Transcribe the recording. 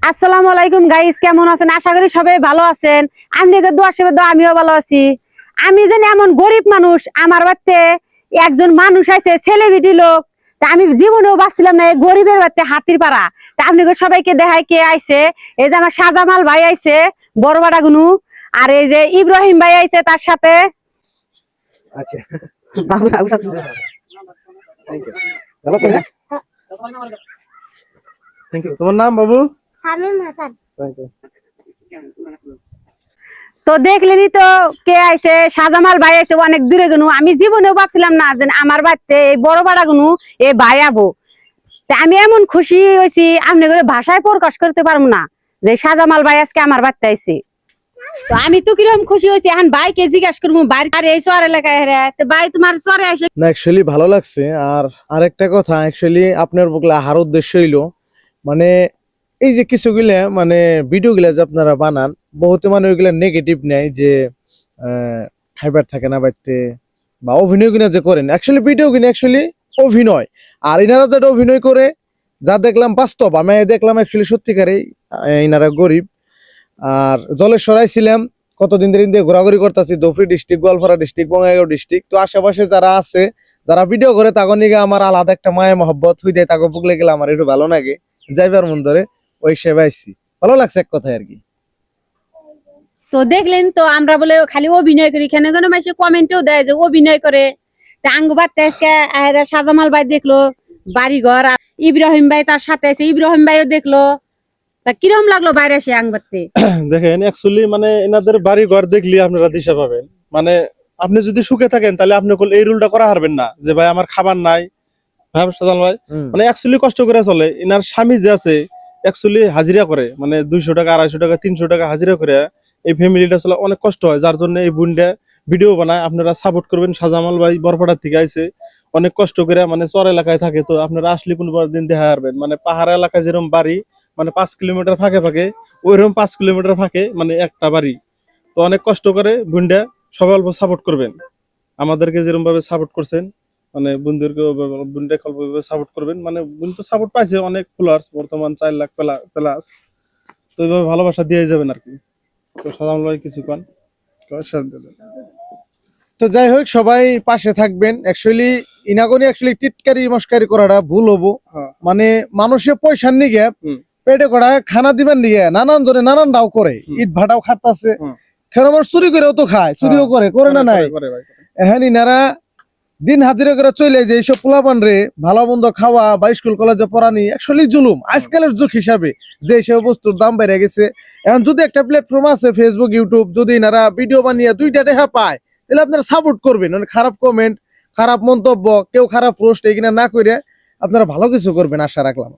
আসসালামু আলাইকুম গাইস, কেমন আছেন? আশা করি সবাই ভালো আছেন। আপনাদের দোয়া আশীর্বাদে আমিও ভালো আছি। আমি জানি এমন গরিব মানুষ, আমার বাড়িতে একজন মানুষ আছে, সেলিব্রিটি লোক। তা আমি জীবনেও ভাবছিলাম না এই গরিবের বাড়িতে হাতির পাড়া। তা আপনাদের সবাইকে দেখাই কে আইছে। এই যে আমার শাহজামাল ভাই আইছে, বড় বাড়া গুনু। আর এই যে ইব্রাহিম ভাই আইছে তার সাথে। আচ্ছা, বাবু বাবু থ্যাংক ইউ। ভালো আছেন? Thank you. তোমার নাম বাবু? শামীম হাসান। Thank you. তো দেখলেনি তো কে আইছে, শাহজামাল ভাই আইছে অনেক দূরে গুনু। আমি জীবনেও ভাবছিলাম না যে আমার বাড়িতে এই বড় বাড়া গুনু এ ভাই আবো। তা আমি এমন খুশি হয়েছি, আপনি করে ভাষায় প্রকাশ করতে পারবো না যে শাহজামাল ভাই আজকে আমার বাড়িতে আইছে। তো আমি তো কিরকম খুশি হয়েছি, এখন ভাইকে জিজ্ঞাসা করবো বাড়ি আর এই চর এলাকায় হেরে তো ভাই তোমার চরে আসে। না, অ্যাকচুয়ালি ভালো লাগছে। আর আরেকটা কথা, অ্যাকচুয়ালি আপনার বকলা আহার উদ্দেশ্য হইলো মানে এই যে কিছুগুলা মানে ভিডিওগুলা যে আপনারা বানান, বহুতে মানে ওইগুলা নেগেটিভ নেয় যে ফাইবার থাকে না বাড়িতে, বা অভিনয় কিনা যে করেন, অ্যাকচুয়ালি ভিডিও কিনা অ্যাকচুয়ালি অভিনয়। আর ইনারা যেটা অভিনয় করে যা দেখলাম বাস্তব, আমি দেখলাম অ্যাকচুয়ালি সত্যিকারেই ইনারা গরিব। আর জলেশ্বরাই ছিলাম কতদিন ধরে ঘোরাঘুরি করতেছি, Dhubri district, Goalpara district, Bongaigaon district. তো আশেপাশে যারা আছে, যারা ভিডিও করে, তাগো নিগে আমার আলাদা একটা মায়া মহব্বত হয়ে যায়। তাগো বুকলে গেলে আমার একটু ভালো লাগে, যাইবার মন ধরে ওই সেবাইছি, ভালো লাগছে এক কথায় আর কি। তো দেখলেন তো আমরা বলে খালি অভিনয় করি, কেন কেন মাসে কমেন্টও দেয় যে অভিনয় করে। তা আঙ্গ বাড়তে আজকে শাহজামাল ভাই দেখলো বাড়ি ঘর, ইব্রাহিম ভাই তার সাথে আছে, ইব্রাহিম ভাইও দেখলো। তা কিরম লাগলো বাইরে এসে আঙ্গ বাড়তে? দেখেন, অ্যাকচুয়ালি মানে এনাদের বাড়ি ঘর দেখলে আপনারা দিশা পাবেন। মানে আপনি যদি সুখে থাকেন তাহলে আপনি এই রুলটা করা হারবেন না যে ভাই আমার খাবার নাই। হ্যাঁ সাজান ভাই, মানে অ্যাকচুয়ালি কষ্ট করে চলে। এনার স্বামী যে আছে অ্যাকচুয়ালি হাজিরা করে, মানে 200 টাকা, 250 টাকা, 300 টাকা হাজিরা করে এই ফ্যামিলিটা চলে অনেক কষ্ট হয়। যার জন্য এই বোনটা ভিডিও বানায়, আপনারা সাপোর্ট করবেন। শাহজামাল ভাই বরপাড়ার থেকে আইছে, অনেক কষ্ট করে, মানে চর এলাকায় থাকে। তো আপনারা আসলে কোন দিন দেখা হারবেন, মানে পাহাড় এলাকায় যেরকম বাড়ি, মানে 5 কিলোমিটার ফাঁকে ফাঁকে, ওইরকম 5 কিলোমিটার ফাঁকে মানে একটা বাড়ি। তো অনেক কষ্ট করে বোনটা, সবাই অল্প সাপোর্ট করবেন। আমাদেরকে যেরকম ভাবে সাপোর্ট করছেন, মানে বোনদেরকে বোনটা অল্প সাপোর্ট করবেন। মানে বোন তো সাপোর্ট পাইছে, অনেক ফলোয়ার্স বর্তমান 4 লাখ প্লাস। তো এইভাবে ভালোবাসা দিয়ে যাবেন আর কি। তো সালাম ভাই কিছু কন। তো যাই হোক, সবাই পাশে থাকবেন। অ্যাকচুয়ালি ইনাগনি অ্যাকচুয়ালি টিটকারি মস্কারি করাটা ভুল হবো। মানে মানুষের পয়সার নিগে পেটে করা খানা দিবেন নিগে নানান জনে নানান দাও করে, ঈদ ভাটাও খাটতাছে। কেন মানুষ চুরি করেও তো খায়, চুরিও করে না নাই। হ্যাঁ, ইনারা দিন হাজিরা করে চলে যে এইসব পোলাপান রে ভালো মন্দ খাওয়া বা স্কুল কলেজে পড়ানি অ্যাকচুয়ালি জুলুম আজকালের যুগ হিসাবে। যে সব বস্তুর দাম বেড়ে গেছে, এখন যদি একটা প্ল্যাটফর্ম আছে ফেসবুক, ইউটিউব, যদি এনারা ভিডিও বানিয়ে 2টা টাকা পায়, তাহলে আপনারা সাপোর্ট করবেন। মানে খারাপ কমেন্ট, খারাপ মন্তব্য, কেউ খারাপ পোস্ট এগুলা না করে আপনারা ভালো কিছু করবেন, আশা রাখলাম।